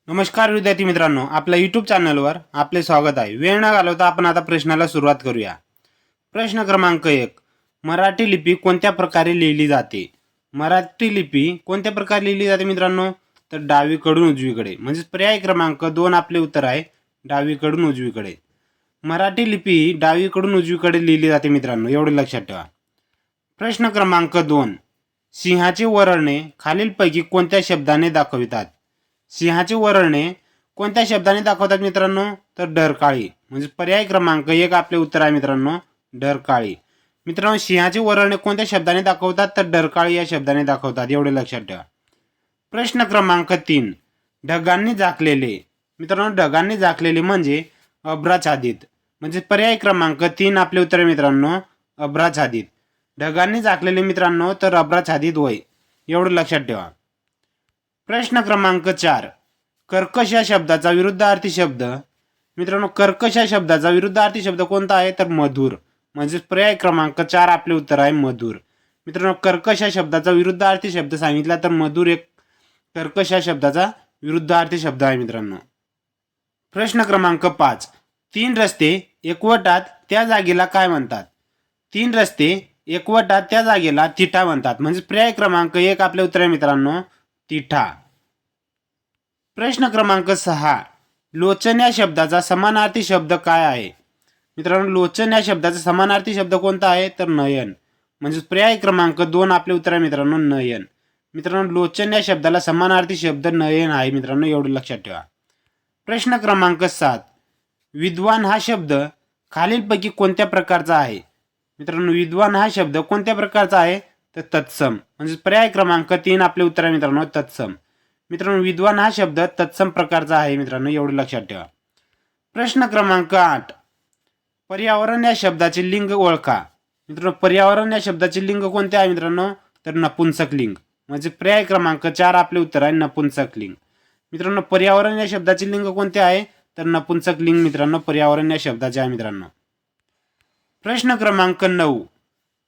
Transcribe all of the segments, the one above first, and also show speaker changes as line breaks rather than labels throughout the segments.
नमस्कार विद्यार्थी मित्रांनो, आपल्या यूट्यूब चॅनलवर आपले स्वागत आहे. वेळ न घालवता आपण आता प्रश्नाला सुरुवात करूया. प्रश्न क्रमांक 1. मराठी लिपी कोणत्या प्रकारे लिहिली जाते? मराठी लिपी कोणत्या प्रकारे लिहिली जाते मित्रांनो? तर डावीकडून उजवीकडे. म्हणजे पर्याय क्रमांक 2 आपले उत्तर आहे, डावीकडून उजवीकडे. मराठी लिपी डावीकडून उजवीकडे लिहिली जाते मित्रांनो, एवढे लक्षात ठेवा. प्रश्न क्रमांक 2. सिंहाचे वरळणे खालीलपैकी कोणत्या शब्दाने दाखवितात? सिंहाचे वरळणे कोणत्या शब्दाने दाखवतात मित्रांनो? तर डरकाळी. म्हणजे पर्याय क्रमांक 1 आपले उत्तर आहे मित्रांनो, डरकाळी. मित्रांनो, सिंहाचे वरळणे कोणत्या शब्दाने दाखवतात? तर डरकाळी या शब्दाने दाखवतात, एवढे लक्षात ठेवा. प्रश्न क्रमांक 3. ढगांनी झाकलेले. मित्रांनो, ढगांनी झाकलेले म्हणजे अभ्राच्छादित. म्हणजे पर्याय क्रमांक 3 आपले उत्तर आहे मित्रांनो, अभ्राच्छादित. ढगांनी झाकलेले मित्रांनो तर अभ्राच्छादित होय, एवढं लक्षात ठेवा. प्रश्न क्रमांक 4. कर्कश या शब्दाचा विरुद्धार्थी शब्द. मित्रांनो, कर्कश या शब्दाचा विरुद्धार्थी शब्द कोणता आहे? तर मधुर. म्हणजे पर्याय क्रमांक 4 आपले उत्तर आहे, मधुर. मित्रांनो, कर्कश या शब्दाचा विरुद्धार्थी शब्द सांगितला तर मधुर एक कर्कश या शब्दाचा विरुद्धार्थी शब्द आहे मित्रांनो. प्रश्न क्रमांक 5. 3 रस्ते एकवटात त्या जागेला काय म्हणतात? 3 रस्ते एकवटात त्या जागेला तिठा म्हणतात. म्हणजे पर्याय क्रमांक 1 आपले उत्तर आहे मित्रांनो, तिठा. प्रश्न क्रमांक 6. लोचन या शब्दाचा समानार्थी शब्द काय आहे? मित्रांनो, लोचन या शब्दाचा समानार्थी शब्द कोणता आहे? तर नयन. म्हणजे पर्याय क्रमांक 2 आपले उत्तर आहे मित्रांनो, नयन. मित्रांनो, लोचन या शब्दाला समानार्थी शब्द नयन आहे मित्रांनो, एवढं लक्षात ठेवा. प्रश्न क्रमांक 7. विद्वान हा शब्द खालीलपैकी कोणत्या प्रकारचा आहे? मित्रांनो, विद्वान हा शब्द कोणत्या प्रकारचा आहे? तर तत्सम. म्हणजे पर्याय क्रमांक 3 आपले उत्तर आहे मित्रांनो, तत्सम. मित्रांनो, विद्वान हा शब्द तत्सम प्रकारचा आहे मित्रांनो, एवढं लक्षात ठेवा. प्रश्न क्रमांक 8. पर्यावरण या शब्दाचे लिंग ओळखा. मित्रांनो, पर्यावरण या शब्दाचे लिंग कोणते आहे मित्रांनो? तर नपुंसक लिंग. म्हणजे पर्याय क्रमांक 4 आपले उत्तर आहे, नपुंसक लिंग. मित्रांनो, पर्यावरण या शब्दाचे लिंग कोणते आहे? तर नपुंसक लिंग मित्रांनो, पर्यावरण या शब्दाचे आहे मित्रांनो. प्रश्न क्रमांक 9.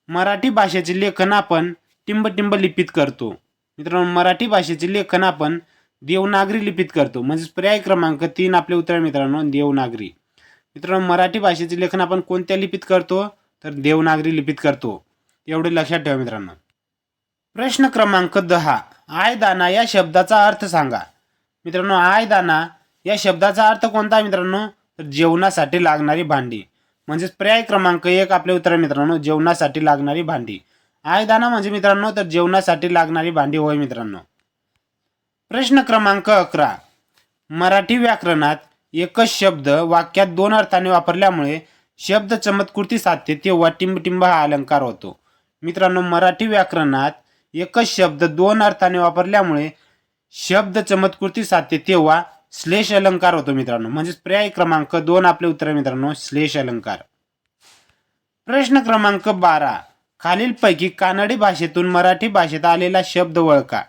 मराठी भाषेचे लेखन आपण टिंबटिंब लिपीत करतो. मित्रांनो, मराठी भाषेचे लेखन आपण देवनागरी लिपीत करतो. म्हणजे पर्याय क्रमांक 3 आपले उत्तर आहे मित्रांनो, देवनागरी. मित्रांनो, मराठी भाषेचे लेखन आपण कोणत्या लिपीत करतो? तर देवनागरी लिपीत करतो, एवढे लक्षात ठेवा मित्रांनो. प्रश्न क्रमांक 10. आयदाना या शब्दाचा अर्थ सांगा. मित्रांनो, आयदाना या शब्दाचा अर्थ कोणता आहे मित्रांनो? तर जेवणासाठी लागणारी भांडी. म्हणजेच पर्याय क्रमांक 1 आपले उत्तर आहे मित्रांनो, जेवणासाठी लागणारी भांडी. आयदाना म्हणजे मित्रांनो तर जेवणासाठी लागणारी भांडी होय मित्रांनो. प्रश्न क्रमांक 11. मराठी व्याकरणात एकच शब्द वाक्यात 2 अर्थाने वापरल्यामुळे शब्द चमत्कृती साधते तेव्हा टिंबटिंब हा अलंकार होतो. मित्रांनो, मराठी व्याकरणात एकच शब्द 2 अर्थाने वापरल्यामुळे शब्द चमत्कृती साधते तेव्हा श्लेष अलंकार होतो मित्रांनो. म्हणजे पर्याय क्रमांक 2 आपले उत्तर आहे मित्रांनो, श्लेष अलंकार. प्रश्न क्रमांक 12. खालीलपैकी कानडी भाषेतून मराठी भाषेत आलेला शब्द ओळखा.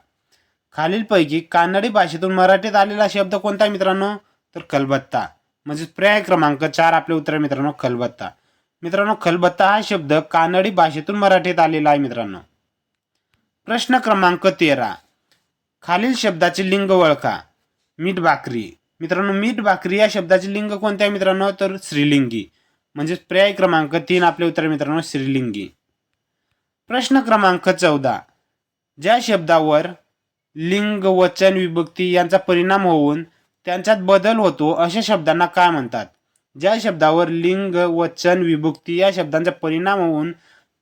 खालीलपैकी कानडी भाषेतून मराठीत आलेला शब्द कोणता आहे मित्रांनो? तर खलबत्ता. म्हणजे पर्याय क्रमांक 4 आपले उत्तर आहे मित्रांनो, खलबत्ता. मित्रांनो, खलबत्ता हा शब्द कानडी भाषेतून मराठीत आलेला आहे मित्रांनो. प्रश्न क्रमांक 13. खालील शब्दाचे लिंग ओळखा. मीठ भाकरी. मित्रांनो, मीठ भाकरी या शब्दाचे लिंग कोणते आहे मित्रांनो? तर स्त्रीलिंगी. म्हणजे पर्याय क्रमांक 3 आपले उत्तर मित्रांनो, स्त्रीलिंगी. प्रश्न क्रमांक 14. ज्या शब्दावर लिंग, वचन, विभक्ती यांचा परिणाम होऊन त्यांच्यात बदल होतो अशा शब्दांना काय म्हणतात? ज्या शब्दावर लिंग, वचन, विभक्ती या शब्दांचा परिणाम होऊन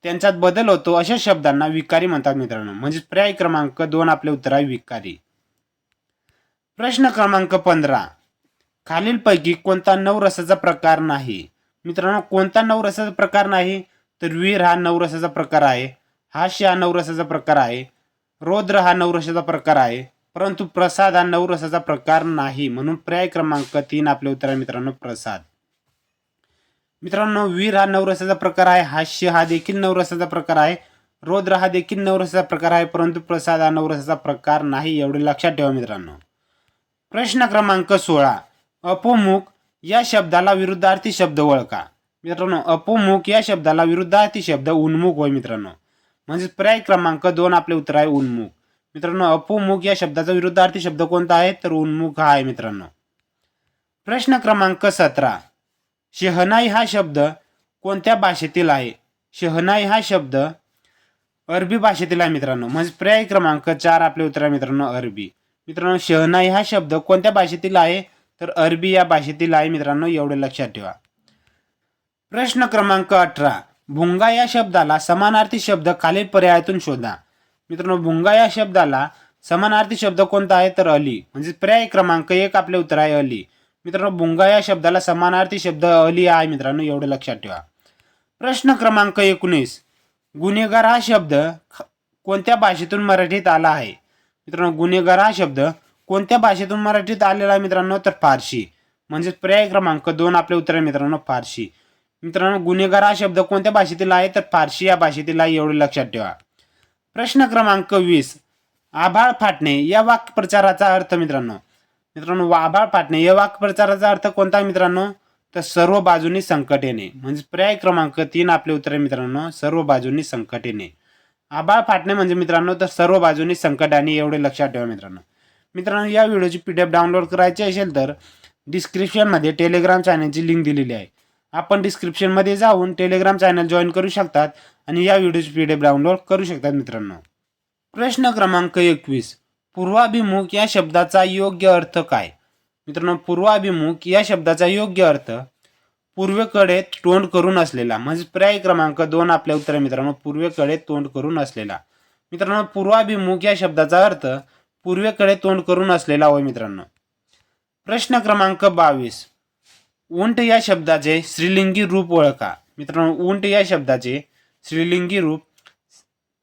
त्यांच्यात बदल होतो अशा शब्दांना विकारी म्हणतात मित्रांनो. म्हणजे पर्याय क्रमांक 2 आपले उत्तर आहे, विकारी. प्रश्न क्रमांक 15. खालीलपैकी कोणता नवरसाचा प्रकार नाही? मित्रांनो, कोणता नवरसाचा प्रकार नाही? तर वीर हा नवरसाचा प्रकार आहे, हास्य हा नवरसाचा प्रकार आहे, रौद्र हा नवरसाचा प्रकार आहे, परंतु प्रसाद हा नवरसाचा प्रकार नाही. म्हणून पर्याय क्रमांक 3 आपले उत्तर आहे मित्रांनो, प्रसाद. मित्रांनो, वीर हा नवरसाचा प्रकार आहे, हास्य हा देखील नवरसाचा प्रकार आहे, रौद्र हा देखील नवरसाचा प्रकार आहे, परंतु प्रसाद हा नवरसाचा प्रकार नाही, एवढे लक्षात ठेवा मित्रांनो. प्रश्न क्रमांक 16. अपमुख या शब्दाला विरुद्धार्थी शब्द ओळखा. मित्रांनो, अपमुख या शब्दाला विरुद्धार्थी शब्द उन्मुख होय मित्रांनो. म्हणजे पर्याय क्रमांक 2 आपले उत्तर आहे, उन्मुख. मित्रांनो अपोमुख या शब्दाचा विरुद्धार्थी शब्द कोणता आहे तर उन्मुख हा आहे मित्रांनो. प्रश्न क्रमांक 17. शहनाई हा शब्द कोणत्या भाषेतील आहे? शहनाई हा शब्द अरबी भाषेतील आहे मित्रांनो. म्हणजे पर्याय क्रमांक 4 आपले उत्तर आहे मित्रांनो अरबी. मित्रांनो शहनाई हा शब्द कोणत्या भाषेतील आहे तर अरबी या भाषेतील आहे मित्रांनो, एवढे लक्षात ठेवा. प्रश्न क्रमांक 18. भुंगा या शब्दाला समानार्थी शब्द खालील पर्यायातून शोधा. मित्रांनो भुंगा या शब्दाला समानार्थी शब्द कोणता आहे तर अली. म्हणजे पर्याय क्रमांक 1 आपले उत्तर आहे अली. मित्रांनो भुंगा या शब्दाला समानार्थी शब्द अली आहे मित्रांनो, एवढे लक्षात ठेवा. प्रश्न क्रमांक 19. गुन्हेगार हा शब्द कोणत्या भाषेतून मराठीत आला आहे? मित्रांनो गुन्हेगार हा शब्द कोणत्या भाषेतून मराठीत आलेला आहे मित्रांनो तर फारसी. म्हणजे पर्याय क्रमांक 2 आपले उत्तर आहे मित्रांनो फारसी. मित्रांनो गुन्हेगार हा शब्द कोणत्या भाषेतील आहे तर फारसी या भाषेतील आहे, एवढे लक्षात ठेवा. प्रश्न क्रमांक 20. आभाळ फाटणे या वाक्प्रचाराचा अर्थ मित्रांनो. मित्रांनो आभाळ फाटणे या वाक्प्रचाराचा अर्थ कोणता आहे मित्रांनो तर सर्व बाजूनी संकट येणे. म्हणजे पर्याय क्रमांक 3 आपले उत्तर आहे मित्रांनो सर्व बाजूनी संकट येणे. आभाळ फाटणे म्हणजे मित्रांनो तर सर्व बाजूनी संकट आणि एवढे लक्षात ठेवा मित्रांनो. मित्रांनो या व्हिडिओची PDF डाउनलोड करायची असेल तर डिस्क्रिप्शनमध्ये टेलिग्राम चॅनलची लिंक दिलेली आहे. आपण डिस्क्रिप्शनमध्ये जाऊन टेलिग्राम चॅनल जॉईन करू शकतात आणि या व्हिडिओची PDF डाउनलोड करू शकतात मित्रांनो. प्रश्न क्रमांक 21. पूर्वाभिमुख या शब्दाचा योग्य अर्थ काय? मित्रांनो पूर्वाभिमुख या शब्दाचा योग्य अर्थ पूर्वेकडे तोंड करून असलेला. म्हणजे पर्याय क्रमांक 2 आपल्या उत्तर आहे मित्रांनो पूर्वेकडे तोंड करून असलेला. मित्रांनो पूर्वाभिमुख या शब्दाचा अर्थ पूर्वेकडे तोंड करून असलेला होय मित्रांनो. प्रश्न क्रमांक 22. उंट या शब्दाचे स्त्रीलिंगी रूप ओळखा. मित्रांनो उंट या शब्दाचे स्त्रीलिंगी रूप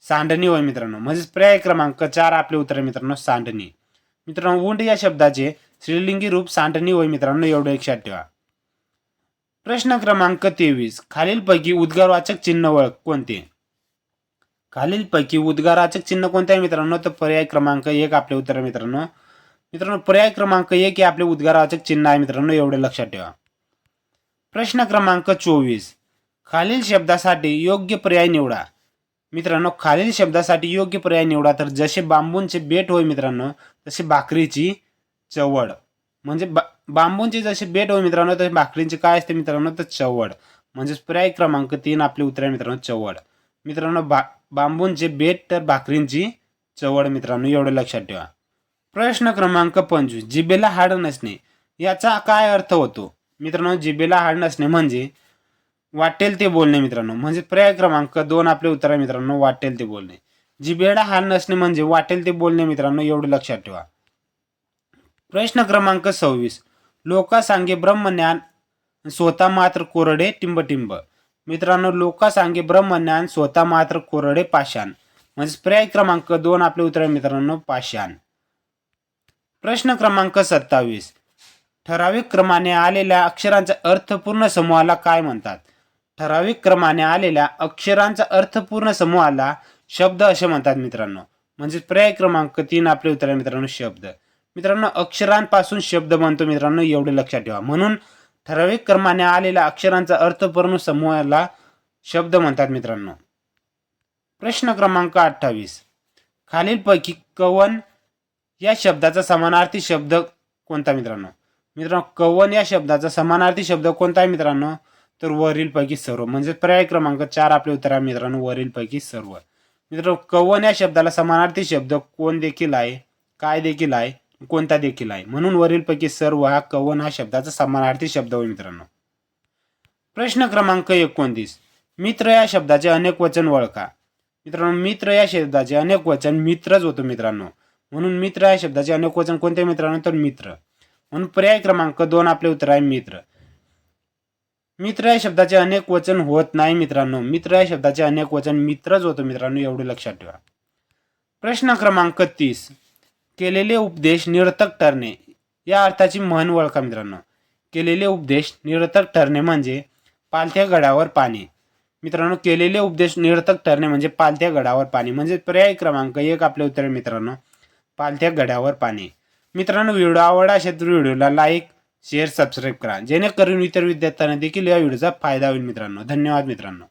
सांडणी होय मित्रांनो. म्हणजे पर्याय क्रमांक 4 आपले उत्तर आहे मित्रांनो सांडणी. मित्रांनो उंट या शब्दाचे स्त्रीलिंगी रूप सांडणी होय मित्रांनो, एवढे लक्षात ठेवा. प्रश्न क्रमांक 23. खालीलपैकी उद्गारवाचक चिन्ह ओळख कोणते? खालीलपैकी उद्गारवाचक चिन्ह कोणते आहे मित्रांनो तर पर्याय क्रमांक 1 आपले उत्तर आहे मित्रांनो. मित्रांनो पर्याय क्रमांक 1 हे आपले उद्गारवाचक चिन्ह आहे मित्रांनो, एवढे लक्षात ठेवा. प्रश्न क्रमांक 24. खालील शब्दासाठी योग्य पर्याय निवडा. मित्रांनो खालील शब्दासाठी योग्य पर्याय निवडा तर जसे बांबूंचे बेट होय मित्रांनो तसे भाकरीची चवड. म्हणजे बांबूंचे जसे बेट होय मित्रांनो तसे भाकरींचे काय असते मित्रांनो तर चवड. म्हणजे पर्याय क्रमांक 3 आपले उत्तर आहे मित्रांनो चवड. मित्रांनो बांबूंचे बेट तर भाकरींची चवड मित्रांनो, एवढे लक्षात ठेवा. प्रश्न क्रमांक 25. जिभेला हाड नसणे याचा काय अर्थ होतो? मित्रांनो जिभेला हाड नसणे म्हणजे वाटेल ते बोलणे मित्रांनो. म्हणजे पर्याय क्रमांक 2 आपले उत्तर आहे मित्रांनो वाटेल ते बोलणे. जिभेला हाड नसणे म्हणजे वाटेल ते बोलणे मित्रांनो, एवढे लक्षात ठेवा. प्रश्न क्रमांक 26. लोका सांगे ब्रह्मज्ञान स्वतः मात्र कोरडे टिंबटिंब. मित्रांनो लोका सांगे ब्रह्मज्ञान स्वतः मात्र कोरडे पाषाण. म्हणजे पर्याय क्रमांक 2 आपले उत्तर आहे मित्रांनो पाषाण. प्रश्न क्रमांक 27. ठराविक क्रमाने आलेल्या अक्षरांच्या अर्थपूर्ण समूहाला काय म्हणतात? ठराविक क्रमाने आलेल्या अक्षरांचा अर्थपूर्ण समूहाला शब्द असे म्हणतात मित्रांनो. म्हणजे पर्याय क्रमांक 3 आपले उत्तर आहे मित्रांनो शब्द. मित्रांनो अक्षरांपासून शब्द बनतो मित्रांनो, एवढे लक्षात ठेवा. म्हणून ठराविक क्रमाने आलेल्या अक्षरांचा अर्थपूर्ण समूहाला शब्द म्हणतात मित्रांनो. प्रश्न क्रमांक 28. खालीलपैकी कवन या शब्दाचा समानार्थी शब्द कोणता मित्रांनो? मित्रांनो कवन या शब्दाचा समानार्थी शब्द कोणता आहे मित्रांनो तर वरीलपैकी सर्व. म्हणजे पर्याय क्रमांक 4 आपले उत्तर आहे मित्रांनो वरीलपैकी सर्व. मित्रांनो कवन या शब्दाला समानार्थी शब्द कोण देखील आहे, काय देखील आहे, कोणता देखील आहे. म्हणून वरीलपैकी सर्व हा कवन हा शब्दाचा समानार्थी शब्द होय मित्रांनो. प्रश्न क्रमांक 29. मित्र या शब्दाचे अनेक वचन ओळखा. मित्रांनो मित्र या शब्दाचे अनेक वचन मित्रच होतो मित्रांनो. म्हणून मित्र या शब्दाचे अनेक वचन कोणते मित्रांनो तर मित्र. म्हणून पर्याय क्रमांक 2 आपले उत्तर आहे मित्र. मित्र या शब्दाचे अनेक वचन होत नाही मित्रांनो. मित्र या शब्दाचे अनेक वचन मित्रच होतो मित्रांनो, एवढे लक्षात ठेवा. प्रश्न क्रमांक 30. केलेले उपदेश निरर्थक ठरणे या अर्थाची म्हण ओळखा मित्रांनो. केलेले उपदेश निरर्थक ठरणे म्हणजे पालथ्या गडावर पाणी. मित्रांनो केलेले उपदेश निरर्थक ठरणे म्हणजे पालथ्या गडावर पाणी. म्हणजे पर्याय क्रमांक 1 आपले उत्तर आहे मित्रांनो पालथ्या गडावर पाणी. मित्रांनो व्हिडिओ आवडला असेल तर व्हिडिओला लाईक शेअर सबस्क्राईब करा जेणेकरून इतर विद्यार्थ्यांना देखील या व्हिडिओचा फायदा होईल मित्रांनो. धन्यवाद मित्रांनो.